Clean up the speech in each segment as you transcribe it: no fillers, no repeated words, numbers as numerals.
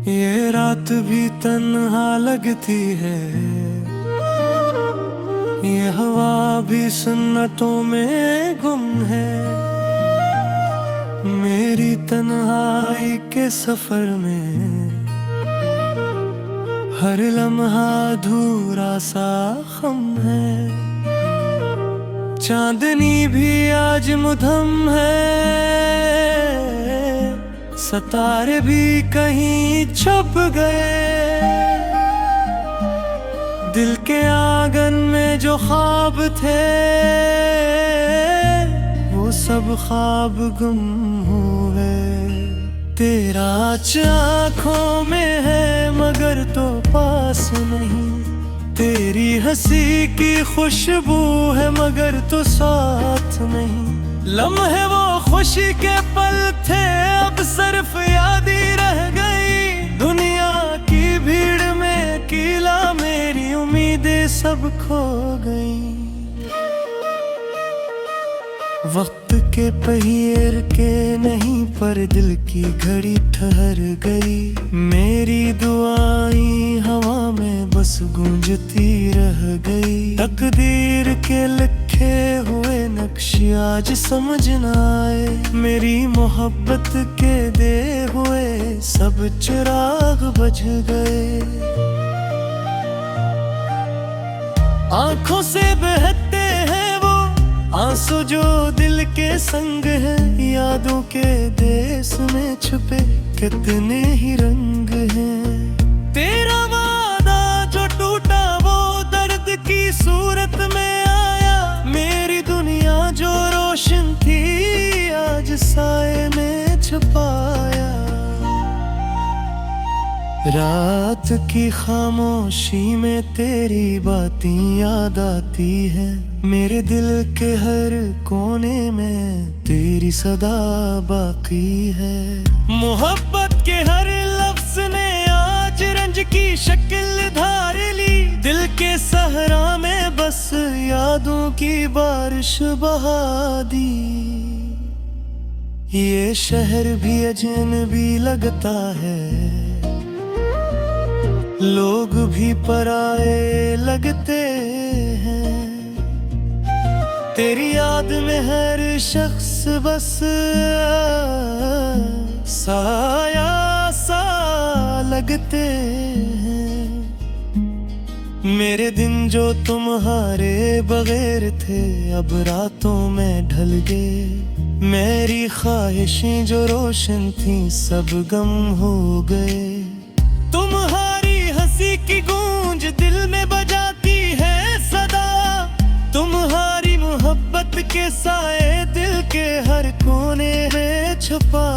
ये रात भी तन्हा लगती है, ये हवा भी सुन्नतों में गुम है। मेरी तन्हाई के सफर में हर लम्हा अधूरा सा खम है। चांदनी भी आज मुधम है, सितारे भी कहीं छुप गए। दिल के आंगन में जो ख्वाब थे, वो सब ख्वाब गुम हुए। तेरा आँखों में है मगर तो पास नहीं, तेरी हंसी की खुशबू है मगर तो साथ नहीं। लम्हे वो खुशी के पल थे, अब सिर्फ याद ही रह गई। दुनिया की भीड़ में अकेला मेरी उम्मीदें सब खो गई। वक्त के पहिए रुके नहीं पर दिल की घड़ी ठहर गई। मेरी दुआएं हवा में बस गूंजती रह गई। तकदीर के लिखे हुए नक्शे आज समझ न आए। मेरी मोहब्बत के दे हुए सब चिराग बुझ गए। आंखों से बहते हैं वो आंसू जो दिल के संग है। यादों के देश में छुपे कितने ही रंग हैं। तेरा वादा जो टूटा वो दर्द की सूरत में आया। मेरी दुनिया जो रोशन थी आज साए में छुपाया। रात की खामोशी में तेरी बातें याद आती है। मेरे दिल के हर कोने में तेरी सदा बाकी है। मोहब्बत के हर लफ्ज ने आज रंज की शक्ल धार ली। दिल के सहरा में बस यादों की बारिश बहा दी। ये शहर भी अजनबी लगता है, लोग भी पराए लगते हैं। तेरी याद में हर शख्स बस साया सा लगते हैं। मेरे दिन जो तुम्हारे बगैर थे अब रातों में ढल गए। मेरी ख्वाहिशें जो रोशन थी सब गम हो गए। तुम्हारी हंसी की गूंज दिल में बजाती है सदा। तुम्हारी मोहब्बत के साए दिल के हर कोने में छुपा।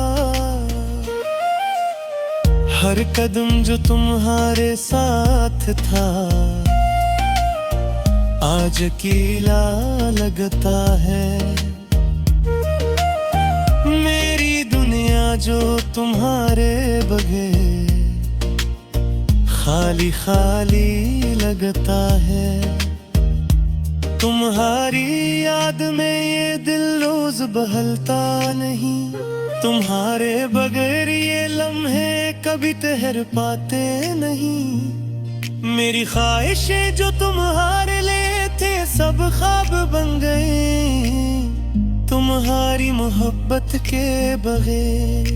हर कदम जो तुम्हारे साथ था आज अकेला लगता है। मेरी दुनिया जो तुम्हारे बगैर खाली खाली लगता है। तुम्हारी याद में ये दिल रोज बहलता नहीं। तुम्हारे बगैर ये लम्हे कभी ठहर पाते नहीं। मेरी ख्वाहिशें जो तुम्हारे लिए थे सब ख्वाब बन गए। तुम्हारी मोहब्बत के बगैर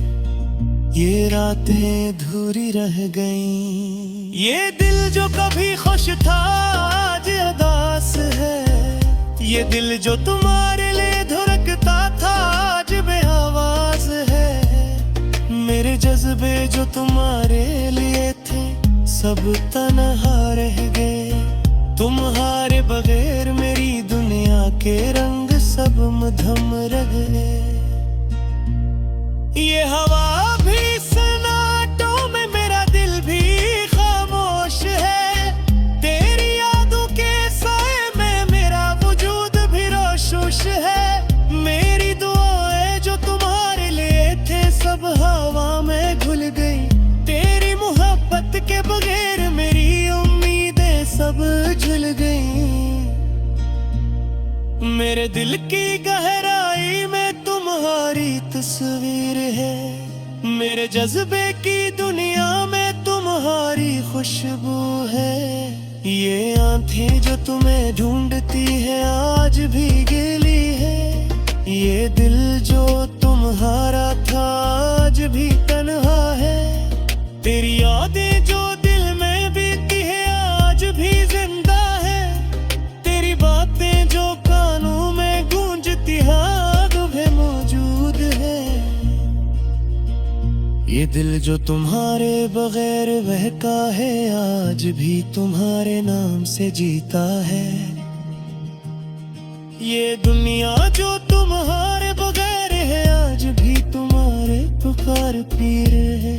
ये रातें अधूरी रह गईं। ये दिल जो कभी खुश था आज उदास है। ये दिल जो तुम्हारे लिए धड़कता था आज बेआवाज है। मेरे जज्बे जो तुम्हारे लिए थे सब तन्हा रह गए। तुम्हारे बगैर मेरी दुनिया के रंग सब मधम रह गए। ये हवा भी सन्नाटों में, मेरा दिल भी खामोश है। तेरी यादों के साए में मेरा वजूद भी रोशोश है। मेरी दुआएं जो तुम्हारे लिए थे सब हवा में घुल गई। तेरी मोहब्बत के बगैर मेरी उम्मीदें सब झुल गई। मेरे दिल की गहराई में तुम्हारी तस्वीर है। मेरे जज्बे की दुनिया में तुम्हें ढूंढती है आज भी गेली है। ये दिल जो तुम्हारा था आज भी तन्हा है। तेरी यादें जो दिल में बीती है आज भी जिंदा है। तेरी बातें जो कानों में गूंजती आज भी मौजूद है। ये दिल जो तुम्हारे बगैर बहका है आज भी तुम्हारे नाम से जीता है। ये दुनिया जो तुम्हारे बगैर है आज भी तुम्हारे पुकार पीर है।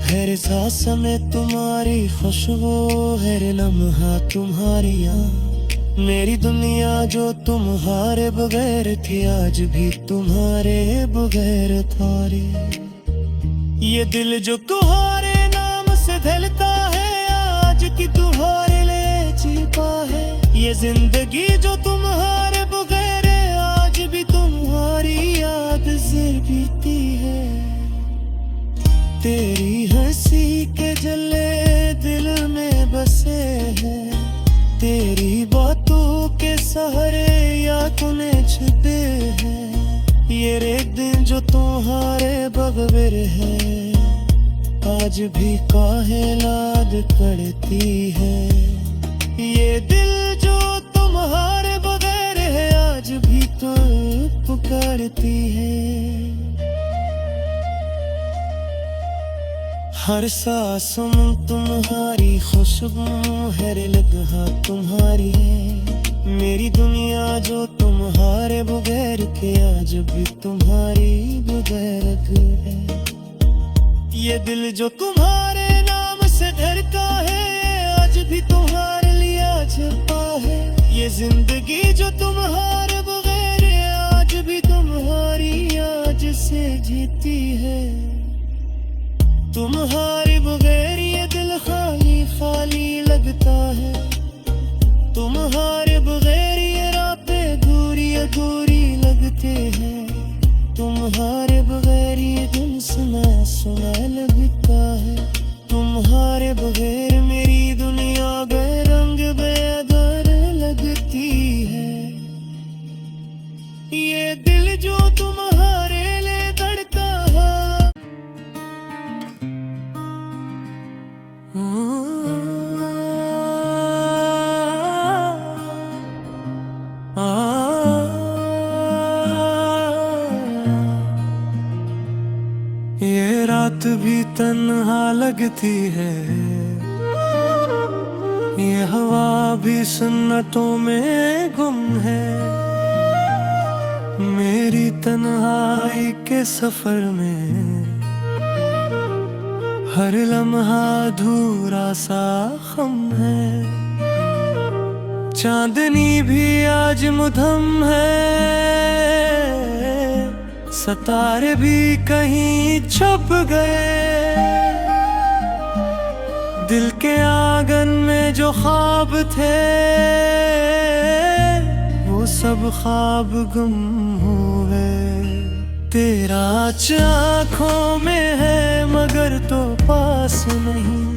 हर सांस में तुम्हारी खुशबू, हर लम्हा तुम्हारी याद। मेरी दुनिया जो तुम्हारे बगैर थी आज भी तुम्हारे बगैर थारी। ये दिल जो तुम्हारे नाम से धड़कता है आज की तुम्हारे लिए छिपा है। ये जिंदगी जो तुम्हारे बगैर है आज भी तुम्हारी याद से बीती है। तेरी हंसी के जले दिल में बसे हैं। तेरी बातों के सहारे यादें छिपे हैं। ये रे दिन जो तुम्हारे बगैर है आज भी काहे लाद करती है। ये दिल जो तुम्हारे बगैर है आज भी तो पुकारती है। हर सांस में तुम्हारी खुशबू, हर लम्हा तुम्हारी है। मेरी दुनिया जो तुम्हारे बगैर के आज भी तुम्हारी बगैर है। ये दिल जो तुम्हारे नाम से धड़का है आज भी तुम्हारे लिए छिपा है। ये जिंदगी जो तुम्हारे बगैर है आज भी तुम्हारी याद से जीती है। तुम्हारे बगैर ये दिल खाली खाली लगता है। तुम्हारे बगैर ये रातें अधूरी अधूरी लगते हैं। तुम्हारे बगैर ये दिन सुना सुना लगता है। तुम्हारे बगैर मेरी दुनिया बेरंग बेअदर लगती है। ये दिल जो तुम्हारे लिए धड़का है। ये रात भी तन्हा लगती है। ये हवा भी सुन्नतों में गुम है। मेरी तन्हाई के सफर में हर लम्हा अधूरा सा खम है। चांदनी भी आज मुधम है। सितारे भी कहीं छुप गए। दिल के आंगन में जो ख्वाब थे वो सब ख्वाब गुम हुए। तेरा आँखों में है मगर तो पास नहीं।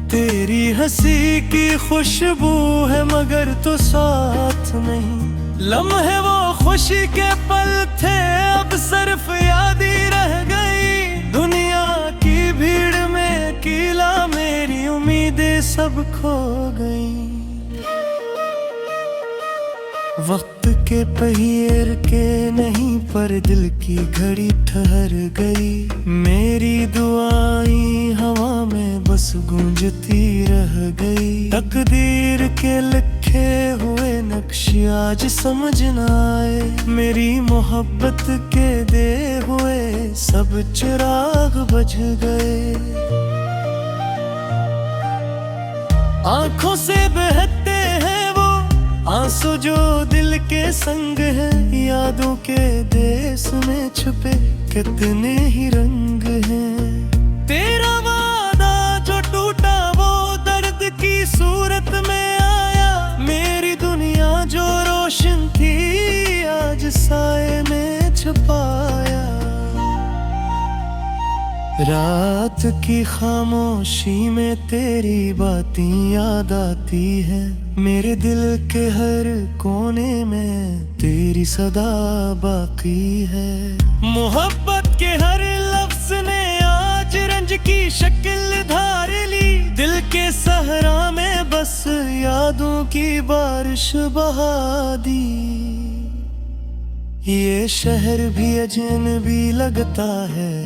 तेरी हंसी की खुशबू है मगर तो साथ नहीं। लम्हे वो खुशी के पल थे अब सिर्फ याद ही रह गई। दुनिया की भीड़ में अकेला मेरी उम्मीदें सब खो गई। वक्त के पहिए के नहीं पर दिल की घड़ी ठहर गई। मेरी दुआएं हवा में बस गूंजती रह गई। तकदीर के लिखे हुए नक्शे आज समझ न आए। मेरी मोहब्बत के दे हुए सब चिराग बुझ गए। आंखों से बहते हैं आंसू जो दिल के संग है। यादों के देश में छुपे कितने ही रंग हैं। तेरा वादा जो टूटा वो दर्द की सूरत में आया। मेरी दुनिया जो रोशन थी आज साए में छुपाया। रात की खामोशी में तेरी बातें याद आती है, मेरे दिल के हर कोने में तेरी सदा बाकी है। मोहब्बत के हर लफ्ज ने आज रंज की शक्ल धार ली, दिल के सहरा में बस यादों की बारिश बहा दी। ये शहर भी अजनबी लगता है,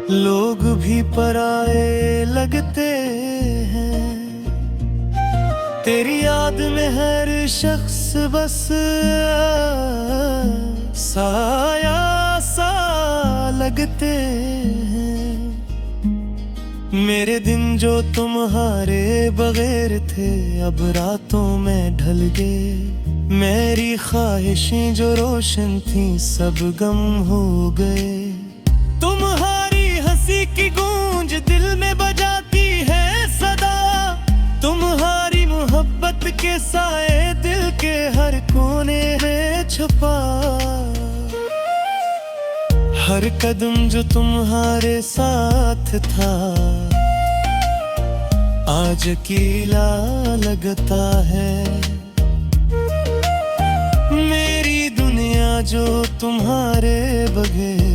लोग भी पराए लगते हैं, तेरी याद में हर शख्स बस साया सा लगते हैं। मेरे दिन जो तुम्हारे बगैर थे अब रातों में ढल गए, मेरी ख्वाहिशें जो रोशन थी सब गम हो गए। तुम्हारी हंसी की गूंज दिल में बजाती है सदा, तुम्हारी मोहब्बत के साए दिल के हर कोने में छुपा। हर कदम जो तुम्हारे साथ था आज अकेला लगता है, मेरी दुनिया जो तुम्हारे बगैर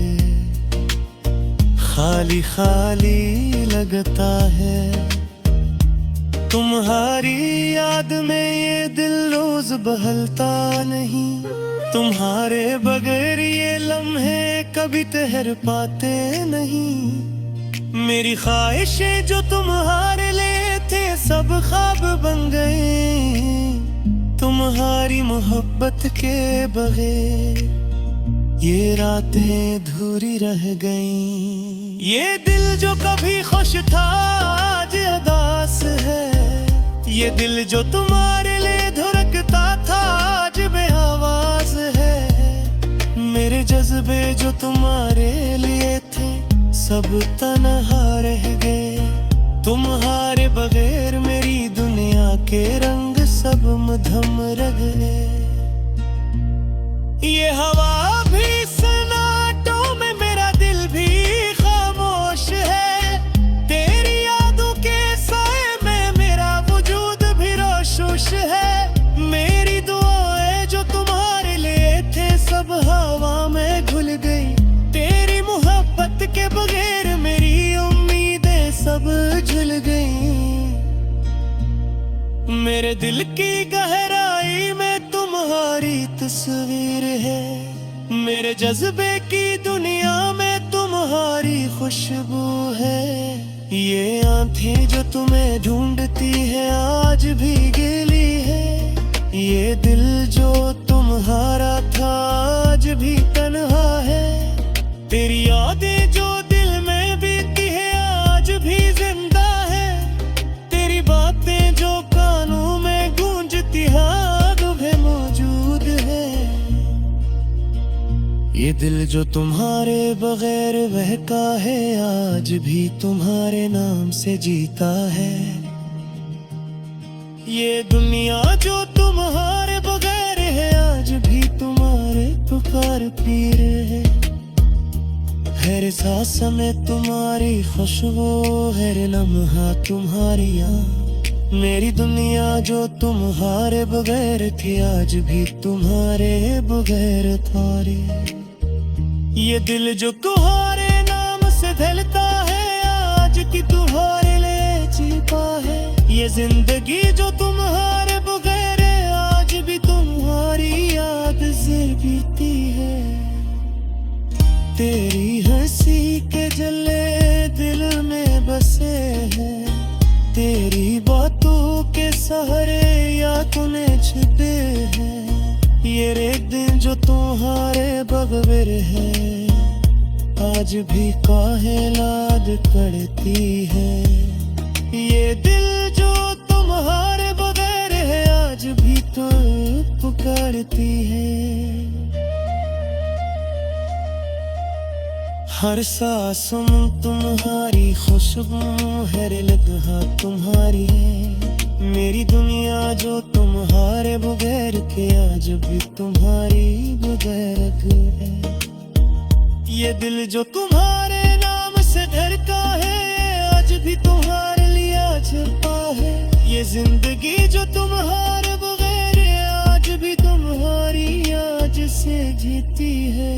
खाली खाली लगता है। तुम्हारी याद में ये दिल रोज बहलता नहीं, तुम्हारे बगैर ये लम्हे कभी ठहर पाते नहीं। मेरी ख्वाहिशें जो तुम्हारे लिए थे सब ख्वाब बन गए, तुम्हारी मोहब्बत के बगैर ये रातें अधूरी रह गईं। ये दिल जो कभी खुश था आज उदास है, ये दिल जो तुम्हारे लिए धड़कता था आज बेआवाज है। मेरे जज्बे जो तुम्हारे लिए थे सब तन्हा रह गए, तुम्हारे बगैर मेरी दुनिया के रंग सब मधम रह गए। ये हवा भी सन्नाटों में, मेरा दिल भी खामोश है, तेरी यादों के साए में मेरा वजूद भी रोशोश है। मेरी दुआएं जो तुम्हारे लिए थे सब हवा में घुल गई, तेरी मोहब्बत के बगैर मेरी उम्मीदें सब झुल गई। मेरे दिल की गहराई में तुम्हारी तस्वीर है, मेरे जज्बे की दुनिया में तुम्हारी खुशबू है। ये आंखें जो तुम्हें ढूंढती है आज भी गिली है, ये दिल जो तुम्हारा था आज भी तन्हा है। तेरी यादें जो दिल में बीती है आज भी जिंदा है, तेरी बातें जो कानों में गूंजती है आज भी मौजूद है। ये दिल जो तुम्हारे बगैर बहका है आज भी तुम्हारे नाम से जीता है। ये दुनिया जो तुम्हारे बगैर है आज भी तुम्हारे पुकार पी रहे है। हर सांस में तुम्हारी खुशबू, हर लम्हा तुम्हारी याद। मेरी दुनिया जो तुम्हारे बगैर थी आज भी तुम्हारे बगैर थारे। ये दिल जो तुम्हारे नाम से धलता है आज की तुम्हारे लिए छिपा है। ये जिंदगी जो तुम्हारे बगैर है आज भी तुम्हारी याद से बीती है। तेरी हंसी के जले दिल में बसे हैं, तेरी बातों के सहारे यादें छिपे हैं। ये एक दिन जो तुम्हारे बगैर है आज भी काहे लाद करती है। ये दिल जो तुम्हारे बगैर है आज भी तो पुकारती है। हर सांस में तुम्हारी खुशबू, हर लम्हा तुम्हारी है। मेरी दुनिया जो तुम्हारे बगैर के आज भी तुम्हारी बगैर है। ये दिल जो तुम्हारे नाम से धड़का है, आज भी तुम्हारे लिए छिपा है। ये जिंदगी जो तुम्हारे बगैर आज भी तुम्हारी याद से जीती है।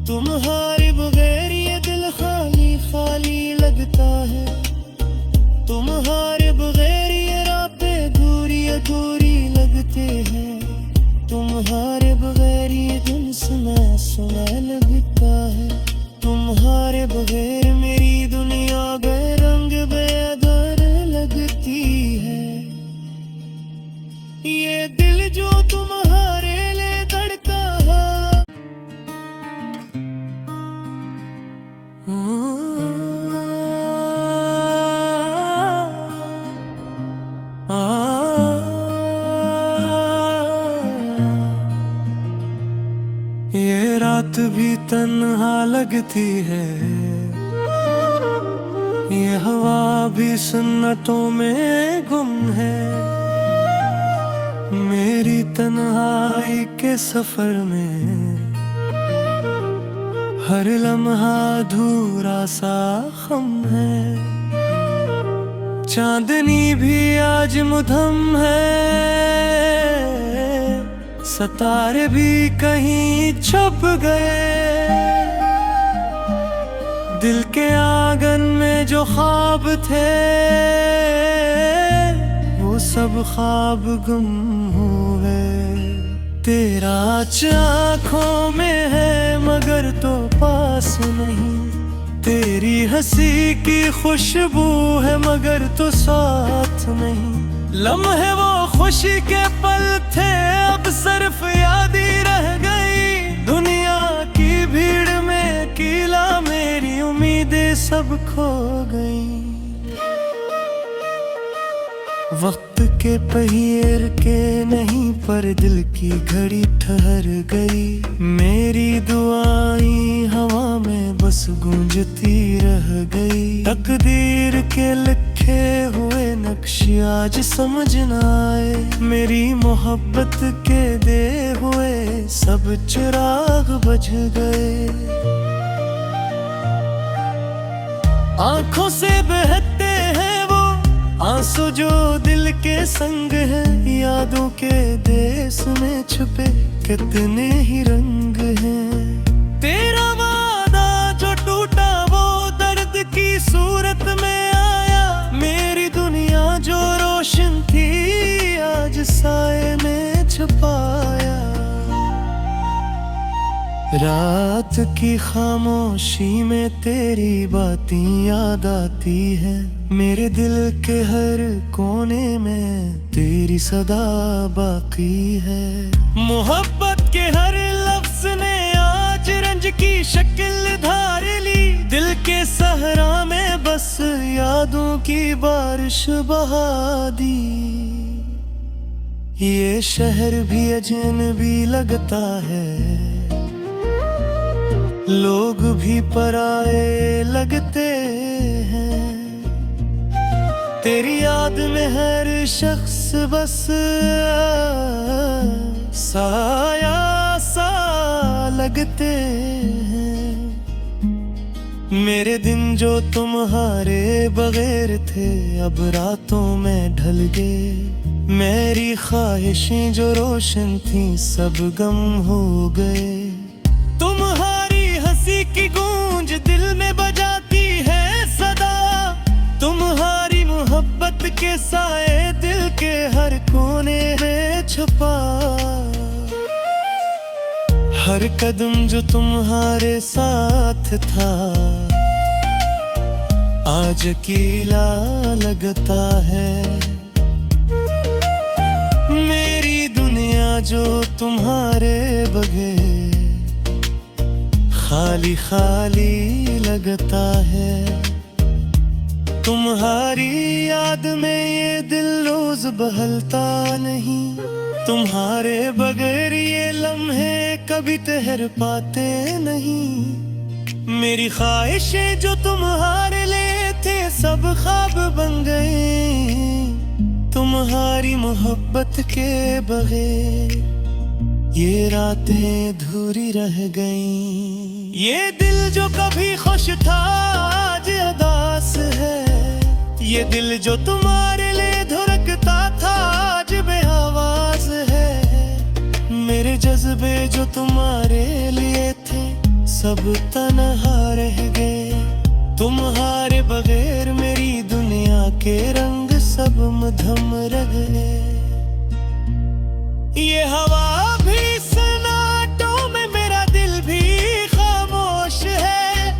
तुम्हारे बगैर ये दिल खाली खाली लगता है। तुम्हारे बगैर ये रातें अधूरी अधूरी लगते हैं। तुम्हारे बगैर ये दिन सुना सुना लगता है। तुम्हारे बगैर मेरी दुनिया बेरंग बेअदर लगती है। ये दिल जो तुम्हारे लिए धड़का है। ये रात भी तन्हा लगती है। ये हवा भी सुन्नतों में गुम है। मेरी तन्हाई के सफर में हर लम्हा अधूरा सा खम है। चांदनी भी आज मुधम है। सितारे भी कहीं छुप गए। दिल के आंगन में जो ख्वाब थे वो सब ख्वाब गुम हुए। तेरा आँखों में है मगर तो पास नहीं। तेरी हंसी की खुशबू है मगर तो साथ नहीं। लम्हे वो खुशी के पल थे अब सिर्फ याद ही रह गई। दुनिया की भीड़ में अकेला मेरी उम्मीदें सब खो गई। वक्त के पहिए रुके नहीं पर दिल की घड़ी ठहर गई। मेरी दुआएं हवा में बस गूंजती रह गई। तकदीर के लिखे हुए नक्शे आज समझ न आए। मेरी मोहब्बत के दे हुए सब चिराग बुझ गए। आंखों से बहते हैं वो आंसू जो दिल के संग है। यादों के देश में छुपे कितने ही रंग हैं। तेरा वादा जो टूटा वो दर्द की सूरत में आया। मेरी दुनिया जो रोशन थी आज साए में छुपाया। रात की खामोशी में तेरी बातें याद आती है। मेरे दिल के हर कोने में तेरी सदा बाकी है। मोहब्बत के हर लफ्ज ने आज रंज की शक्ल धार ली। दिल के सहरा में बस यादों की बारिश बहा दी। ये शहर भी अजनबी लगता है। लोग भी पराए लगते हैं। तेरी याद में हर शख्स बस साया सा लगते हैं। मेरे दिन जो तुम्हारे बगैर थे अब रातों में ढल गए। मेरी ख्वाहिशें जो रोशन थी सब गम हो गए। की गूंज दिल में बजाती है सदा। तुम्हारी मोहब्बत के साए दिल के हर कोने में छुपा। हर कदम जो तुम्हारे साथ था आज अकेला लगता है। मेरी दुनिया जो तुम्हारे बगैर खाली खाली लगता है। तुम्हारी याद में ये दिल रोज बहलता नहीं। तुम्हारे बगैर ये लम्हे कभी ठहर पाते नहीं। मेरी ख्वाहिशें जो तुम्हारे लिए थे सब ख्वाब बन गए। तुम्हारी मोहब्बत के बगैर ये रातें अधूरी रह गईं। ये दिल जो कभी खुश था आज उदास है। ये दिल जो तुम्हारे लिए धुरकता था आज बेआवाज है। मेरे जज्बे जो तुम्हारे लिए थे सब तन्हा रह गए। तुम्हारे बगैर मेरी दुनिया के रंग सब मधम रह गए। ये हवा भी सन्नाटों में, मेरा दिल भी खामोश है।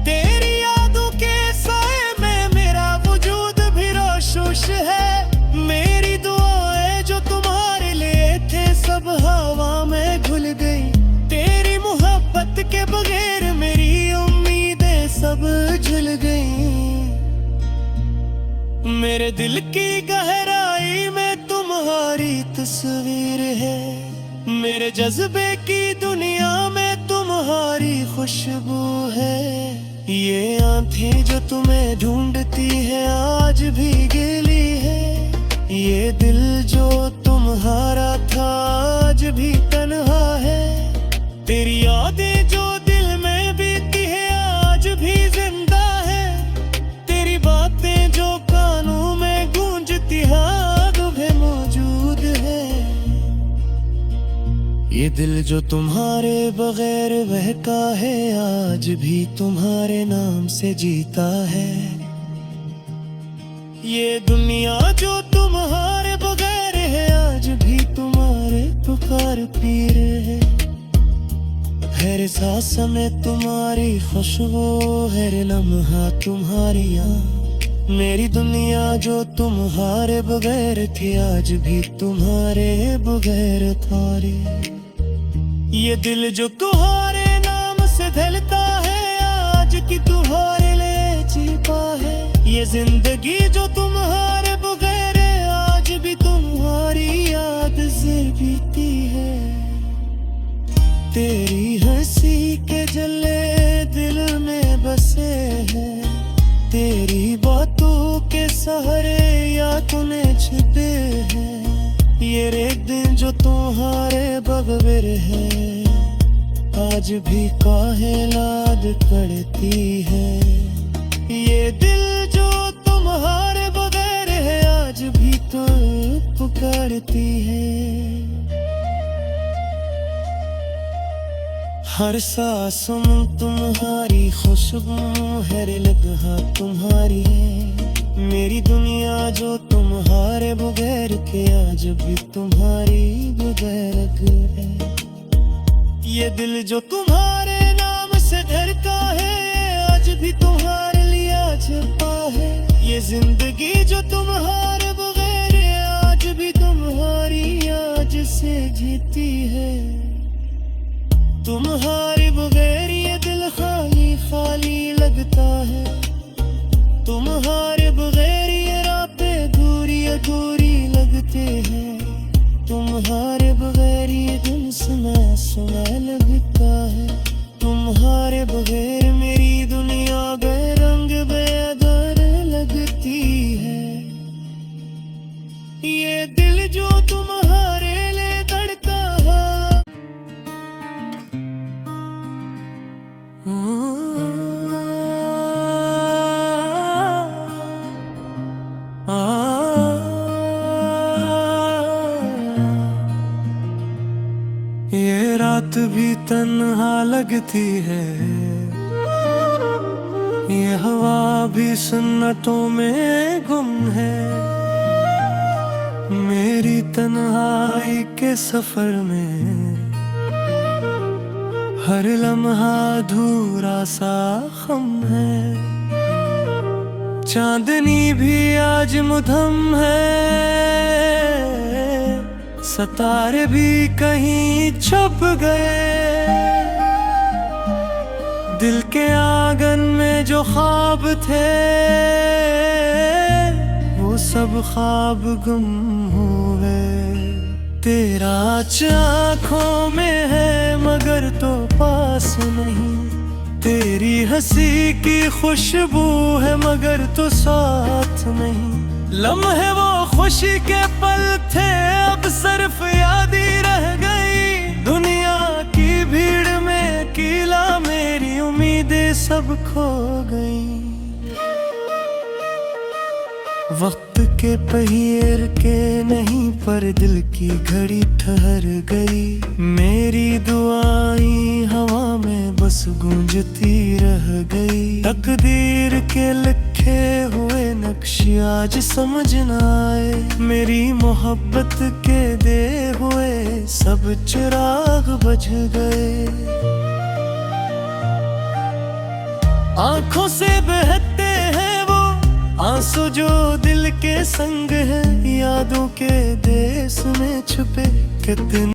तेरी यादों के साए में मेरा वजूद भी रोशुश है। मेरी दुआएं जो तुम्हारे लिए थे सब हवा में घुल गई। तेरी मोहब्बत के बगैर मेरी उम्मीदें सब झुल गई। मेरे दिल की गहराई में तुम्हारी तस्वीर है। मेरे जज्बे की दुनिया में तुम्हारी खुशबू है। ये आंखें जो तुम्हें ढूंढती है आज भी गिली है। ये दिल जो तुम्हारा था आज भी तन्हा है। तेरी यादें जो दिल में बीती है आज भी जिंदा है। तेरी बातें जो कानों में गूंजती आज भी मौजूद है। ये दिल जो तुम्हारे बगैर बहका है आज भी तुम्हारे नाम से जीता है। ये दुनिया जो तुम्हारे बगैर है आज भी तुम्हारे पुकार पीर है। हर सांस में तुम्हारी खुशबू, हर लम्हा तुम्हारी याद। मेरी दुनिया जो तुम्हारे बगैर थी आज भी तुम्हारे बगैर थारे। ये दिल जो तुम्हारे नाम से धड़कता है आज की तुम्हारे लिए छिपा है। ये जिंदगी जो तुम्हारे बगैर है आज भी तुम्हारी याद से बीती है। तेरी हंसी के जले दिल में बसे हैं। तेरी बातों के सहारे यादें छिपे हैं। ये रेत दिन जो तुम्हारे बगैर है आज भी काहे लाड करती है। ये दिल जो तुम्हारे बगैर है आज भी तो पुकारती है। हर सांस में तुम्हारी खुशबू, हर लम्हा तुम्हारी है। मेरी दुनिया जो तुम्हारे बगैर के आज भी तुम्हारी बगैर है। ये दिल जो तुम्हारे नाम से धड़का है आज भी तुम्हारे लिए छिपा है। ये जिंदगी जो तुम्हारे बगैर है आज भी तुम्हारी याद से जीती है। तुम्हारे बगैर ये दिल खाली खाली लगता है। तुम्हारे बगैर ये रातें अधूरी अधूरी लगते हैं। तुम्हारे बगैर ये दिन सुना सुना लगता है। तुम्हारे बगैर मेरी दुनिया बेरंग बेअदर लगती है। ये दिल जो तुम्हारे लिए धड़का है। ये रात भी तन्हा लगती है। ये हवा भी सन्नाटों में गुम है। मेरी तन्हाई के सफर में हर लम्हा अधूरा सा खम है। चांदनी भी आज मुधम है। सितारे भी कहीं छुप गए। दिल के आंगन में जो ख्वाब थे वो सब ख्वाब गुम हुए। तेरा आँखों में है मगर तो पास नहीं। तेरी हंसी की खुशबू है मगर तो साथ नहीं। लम्हे वो खुशी के पल थे अब सिर्फ याद ही रह गई। अकेला, मेरी उम्मीदें सब खो गई। वक्त के पहिए रुके नहीं, पर दिल की घड़ी ठहर गई। मेरी दुआएं हवा में बस गूंजती रह गई। तकदीर के लिखे हुए नक्शे आज समझ न आए। मेरी मोहब्बत के दे हुए सब चिराग बुझ गए। आंखों से बहते हैं आंसू जो दिल के संग है। यादों के देश में छुपे कितने